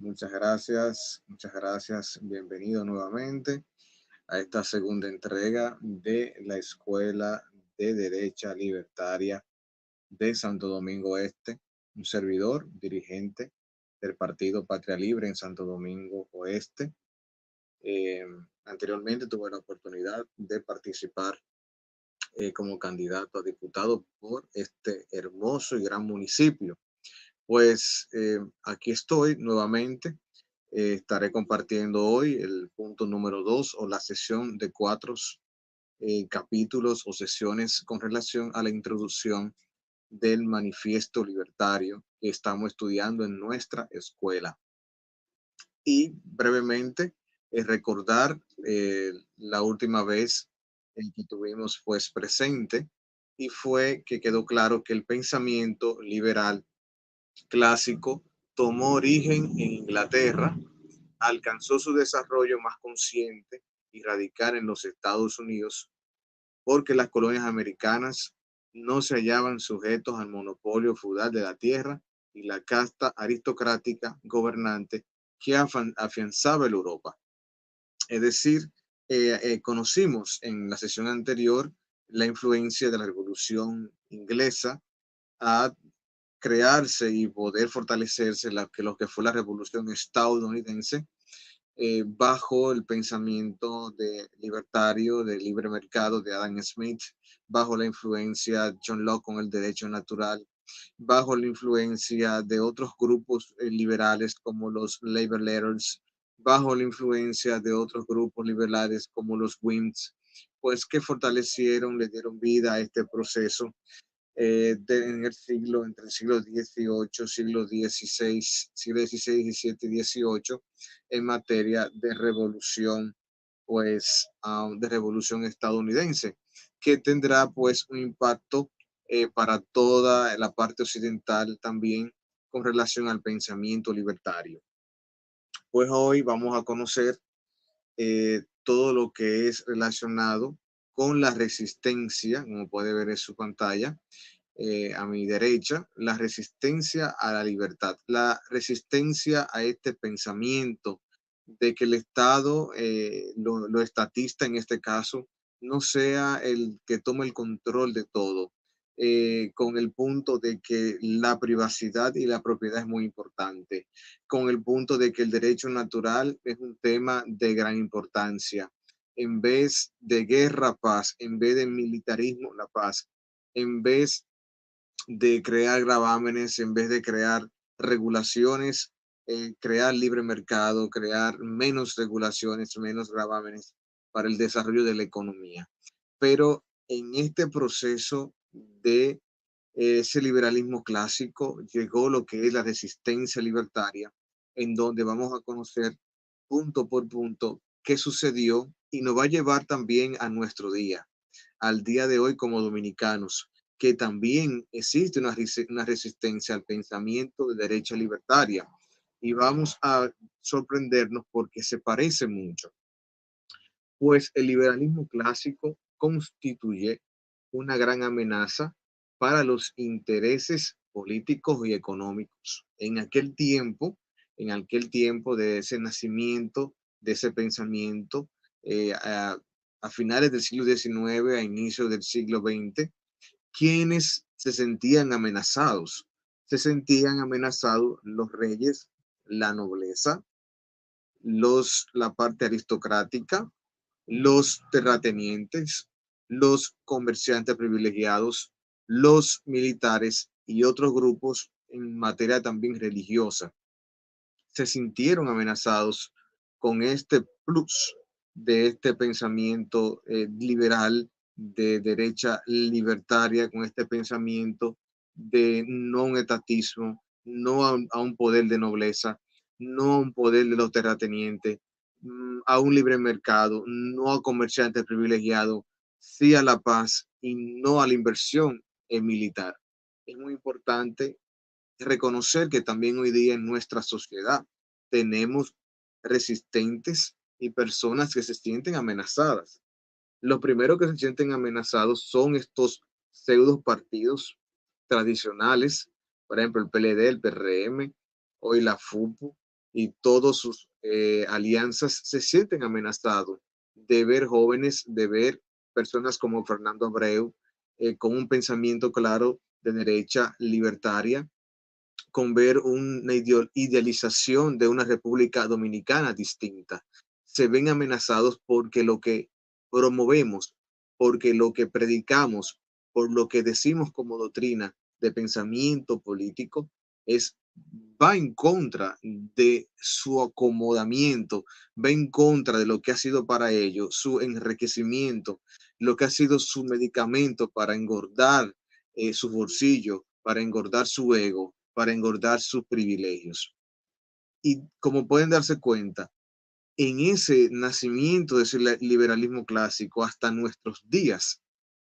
Muchas gracias. Bienvenido nuevamente a esta segunda entrega de la Escuela de Derecha Libertaria de Santo Domingo Este, un servidor, dirigente del Partido Patria Libre en Santo Domingo Oeste. Eh, Anteriormente tuve la oportunidad de participar como candidato a diputado por este hermoso y gran municipio. Pues aquí estoy nuevamente. Estaré compartiendo hoy el punto número 2 o la sesión de cuatro capítulos o sesiones con relación a la introducción del manifiesto libertario que estamos estudiando en nuestra escuela. Y brevemente recordar la última vez en que tuvimos pues presente y fue que quedó claro que el pensamiento liberal clásico tomó origen en Inglaterra, alcanzó su desarrollo más consciente y radical en los Estados Unidos, porque las colonias americanas no se hallaban sujetos al monopolio feudal de la tierra y la casta aristocrática gobernante que afianzaba la Europa. Es decir, conocimos en la sesión anterior la influencia de la Revolución Inglesa a crearse y poder fortalecerse lo que fue la revolución estadounidense bajo el pensamiento libertario de libre mercado de Adam Smith, bajo la influencia de John Locke con el derecho natural, bajo la influencia de otros grupos liberales como los Labor Letters, bajo la influencia de otros grupos liberales como los Whigs, pues que fortalecieron, le dieron vida a este proceso en el siglo, entre el siglo XVIII, siglo XVI, siglo XVI, XVII y XVIII, en materia de revolución, pues, de revolución estadounidense, que tendrá, pues, un impacto para toda la parte occidental también con relación al pensamiento libertario. Pues hoy vamos a conocer todo lo que es relacionado con la resistencia, como puede ver en su pantalla, a mi derecha, la resistencia a la libertad, la resistencia a este pensamiento de que el Estado, lo estatista en este caso, no sea el que tome el control de todo, con el punto de que la privacidad y la propiedad es muy importante, con el punto de que el derecho natural es un tema de gran importancia. En vez de guerra, paz, en vez de militarismo, la paz, en vez de crear gravámenes, en vez de crear regulaciones, crear libre mercado, crear menos regulaciones, menos gravámenes para el desarrollo de la economía. Pero en este proceso de ese liberalismo clásico llegó lo que es la resistencia libertaria, en donde vamos a conocer punto por punto qué sucedió y nos va a llevar también a nuestro día, al día de hoy como dominicanos, que también existe una resistencia al pensamiento de derecha libertaria. Y vamos a sorprendernos porque se parece mucho, pues el liberalismo clásico constituye una gran amenaza para los intereses políticos y económicos. En aquel tiempo de ese nacimiento, de ese pensamiento, eh, a, a finales del siglo XIX, a inicios del siglo XX, quienes se sentían amenazados. Se sentían amenazados los reyes, la nobleza, la parte aristocrática, los terratenientes, los comerciantes privilegiados, los militares y otros grupos en materia también religiosa. Se sintieron amenazados con este plus de este pensamiento liberal de derecha libertaria, con este pensamiento de no un etatismo, no a un poder de nobleza, no a un poder de los terratenientes, a un libre mercado, no a comerciantes privilegiados, sí a la paz y no a la inversión militar. Es muy importante reconocer que también hoy día en nuestra sociedad tenemos resistentes y personas que se sienten amenazadas. Los primeros que se sienten amenazados son estos pseudo partidos tradicionales, por ejemplo, el PLD, el PRM, hoy la FUPU, y todas sus alianzas se sienten amenazados de ver jóvenes, de ver personas como Fernando Abreu con un pensamiento claro de derecha libertaria, con ver una idealización de una República Dominicana distinta. Se ven amenazados porque lo que promovemos, porque lo que predicamos, por lo que decimos como doctrina de pensamiento político, es va en contra de su acomodamiento, va en contra de lo que ha sido para ellos su enriquecimiento, lo que ha sido su medicamento para engordar su bolsillo, para engordar su ego, para engordar sus privilegios. Y como pueden darse cuenta, en ese nacimiento de ese liberalismo clásico hasta nuestros días,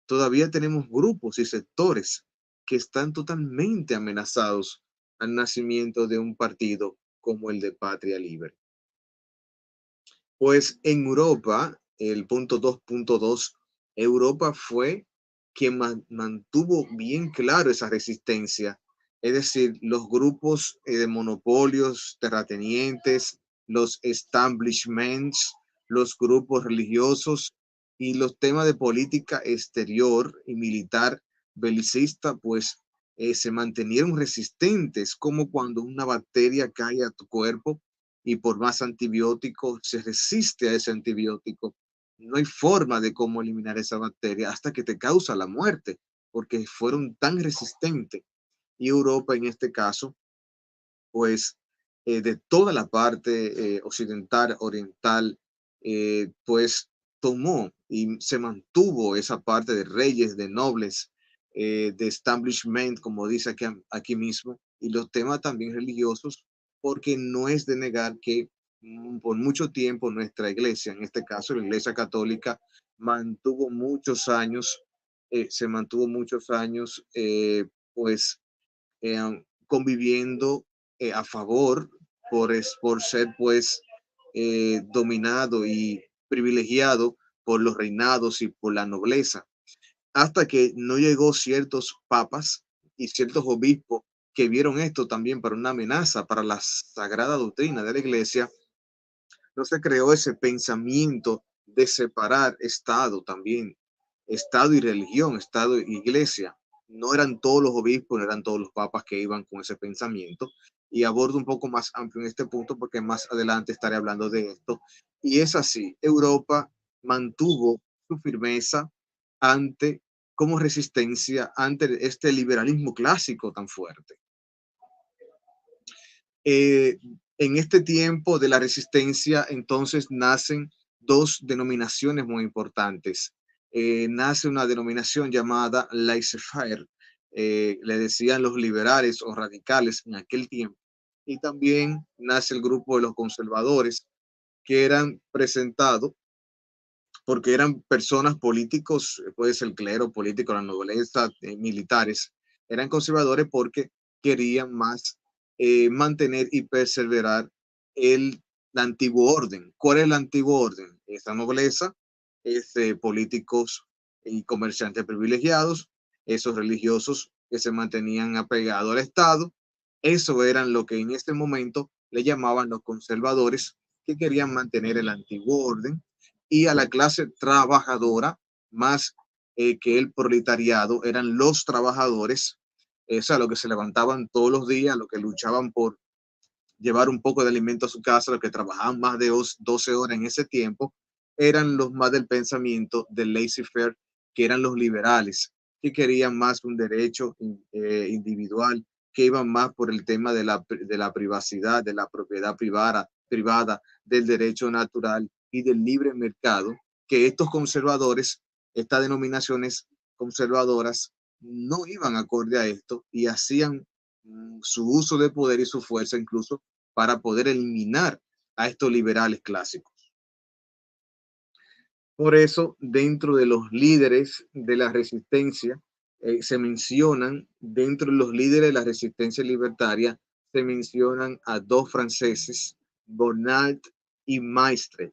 todavía tenemos grupos y sectores que están totalmente amenazados al nacimiento de un partido como el de Patria Libre. Pues en Europa, el punto 2.2, Europa fue quien mantuvo bien claro esa resistencia, es decir, los grupos de monopolios terratenientes, los establishments, los grupos religiosos y los temas de política exterior y militar belicista, pues se mantenieron resistentes, como cuando una bacteria cae a tu cuerpo y por más antibiótico se resiste a ese antibiótico. No hay forma de cómo eliminar esa bacteria hasta que te causa la muerte, porque fueron tan resistentes. Y Europa en este caso, pues de toda la parte occidental, oriental, pues tomó y se mantuvo esa parte de reyes, de nobles, de establishment, como dice aquí mismo, y los temas también religiosos, porque no es de negar que por mucho tiempo nuestra iglesia, en este caso la iglesia católica, mantuvo muchos años, se mantuvo muchos años, pues conviviendo a favor por ser pues dominado y privilegiado por los reinados y por la nobleza, hasta que no llegó ciertos papas y ciertos obispos que vieron esto también para una amenaza para la sagrada doctrina de la iglesia. No se creó ese pensamiento de separar Estado también, Estado y religión, Estado y iglesia. No eran todos los obispos, no eran todos los papas que iban con ese pensamiento. Y abordo un poco más amplio en este punto porque más adelante estaré hablando de esto. Y es así, Europa mantuvo su firmeza ante, como resistencia ante este liberalismo clásico tan fuerte. Eh, en este tiempo de la resistencia, entonces nacen dos denominaciones muy importantes. Nace una denominación llamada laissez-faire, le decían los liberales o radicales en aquel tiempo. Y también nace el grupo de los conservadores, que eran presentados porque eran personas políticos, puede ser el clero político, la nobleza, militares, eran conservadores porque querían más mantener y perseverar el antiguo orden. ¿Cuál es el antiguo orden? Esta nobleza es políticos y comerciantes privilegiados, esos religiosos que se mantenían apegados al Estado, eso eran lo que en este momento le llamaban los conservadores, que querían mantener el antiguo orden, y a la clase trabajadora, más que el proletariado, eran los trabajadores, o sea, los que se levantaban todos los días, los que luchaban por llevar un poco de alimento a su casa, los que trabajaban más de 12 horas en ese tiempo, eran los más del pensamiento del laissez-faire, que eran los liberales, que querían más un derecho individual, que iban más por el tema de la privacidad, de la propiedad privada, del derecho natural y del libre mercado, que estos conservadores, estas denominaciones conservadoras, no iban acorde a esto y hacían su uso de poder y su fuerza incluso para poder eliminar a estos liberales clásicos. Por eso, dentro de los líderes de la resistencia, se mencionan, dentro de los líderes de la resistencia libertaria, se mencionan a dos franceses, Bonnat y Maistre,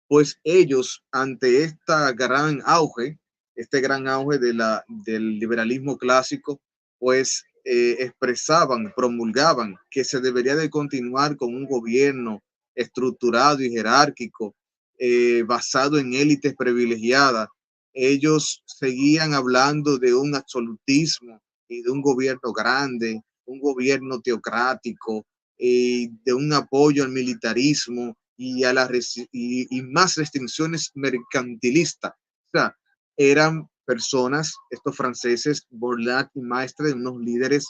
pues ellos, ante este gran auge del liberalismo clásico, pues expresaban, promulgaban que se debería de continuar con un gobierno estructurado y jerárquico, basado en élites privilegiadas. Ellos seguían hablando de un absolutismo y de un gobierno grande, un gobierno teocrático, de un apoyo al militarismo y a y más restricciones mercantilistas. O sea, eran personas, estos franceses, Borlat y Maistre, unos líderes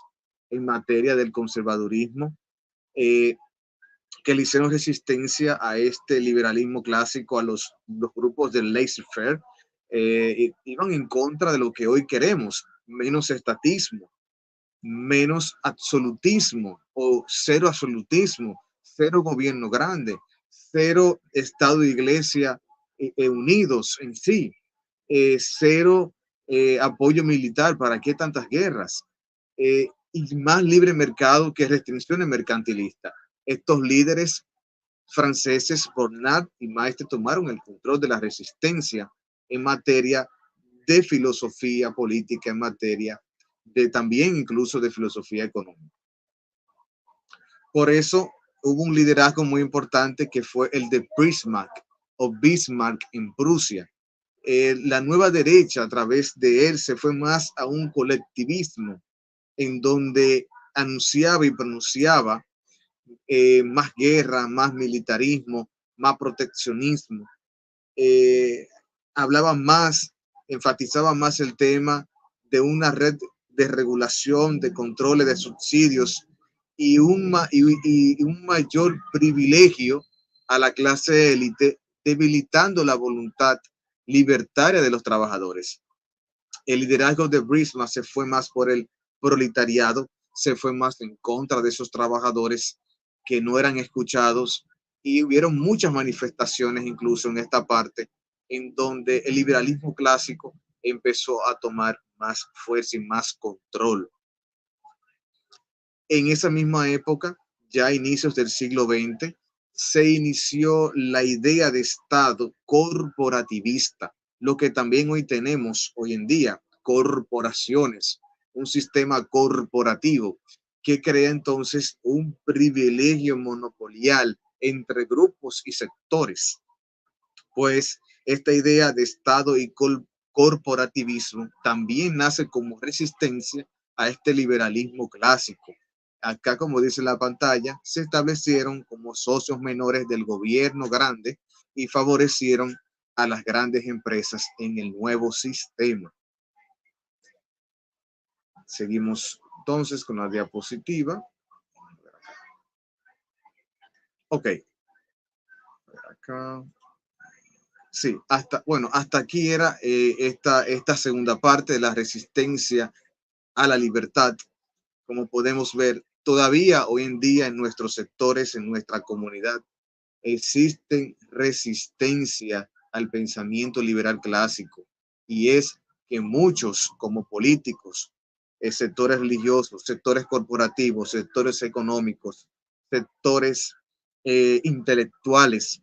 en materia del conservadurismo, eh, que le hicieron resistencia a este liberalismo clásico, a los grupos del laissez-faire, iban en contra de lo que hoy queremos, menos estatismo, menos absolutismo o cero absolutismo, cero gobierno grande, cero Estado e Iglesia unidos en sí, cero apoyo militar, ¿para qué tantas guerras? Y más libre mercado que restricciones mercantilistas. Estos líderes franceses, Bonnat y Maistre, tomaron el control de la resistencia en materia de filosofía política, en materia de también incluso de filosofía económica. Por eso hubo un liderazgo muy importante que fue el de Bismarck o Bismarck en Prusia. La nueva derecha a través de él se fue más a un colectivismo en donde anunciaba y pronunciaba más guerra, más militarismo, más proteccionismo. Eh, hablaba más, enfatizaba más el tema de una red de regulación, de controles, de subsidios y un mayor privilegio a la clase élite, debilitando la voluntad libertaria de los trabajadores. El liderazgo de Bismarck se fue más por el proletariado, se fue más en contra de esos trabajadores que no eran escuchados y hubieron muchas manifestaciones incluso en esta parte en donde el liberalismo clásico empezó a tomar más fuerza y más control. En esa misma época, ya a inicios del siglo XX, se inició la idea de Estado corporativista, lo que también hoy tenemos hoy en día, corporaciones, un sistema corporativo que crea entonces un privilegio monopolial entre grupos y sectores. Pues esta idea de Estado y corporativismo también nace como resistencia a este liberalismo clásico. Acá, como dice la pantalla, se establecieron como socios menores del gobierno grande y favorecieron a las grandes empresas en el nuevo sistema. Seguimos entonces con la diapositiva. Ok. Acá. Sí, hasta aquí era esta segunda parte de la resistencia a la libertad. Como podemos ver, todavía hoy en día en nuestros sectores, en nuestra comunidad, existen resistencia al pensamiento liberal clásico y es que muchos como políticos, sectores religiosos, sectores corporativos, sectores económicos, sectores intelectuales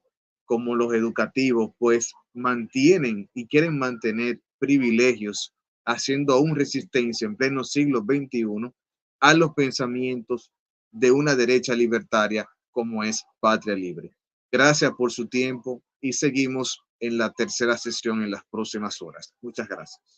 como los educativos, pues mantienen y quieren mantener privilegios, haciendo aún resistencia en pleno siglo XXI a los pensamientos de una derecha libertaria como es Patria Libre. Gracias por su tiempo y seguimos en la tercera sesión en las próximas horas. Muchas gracias.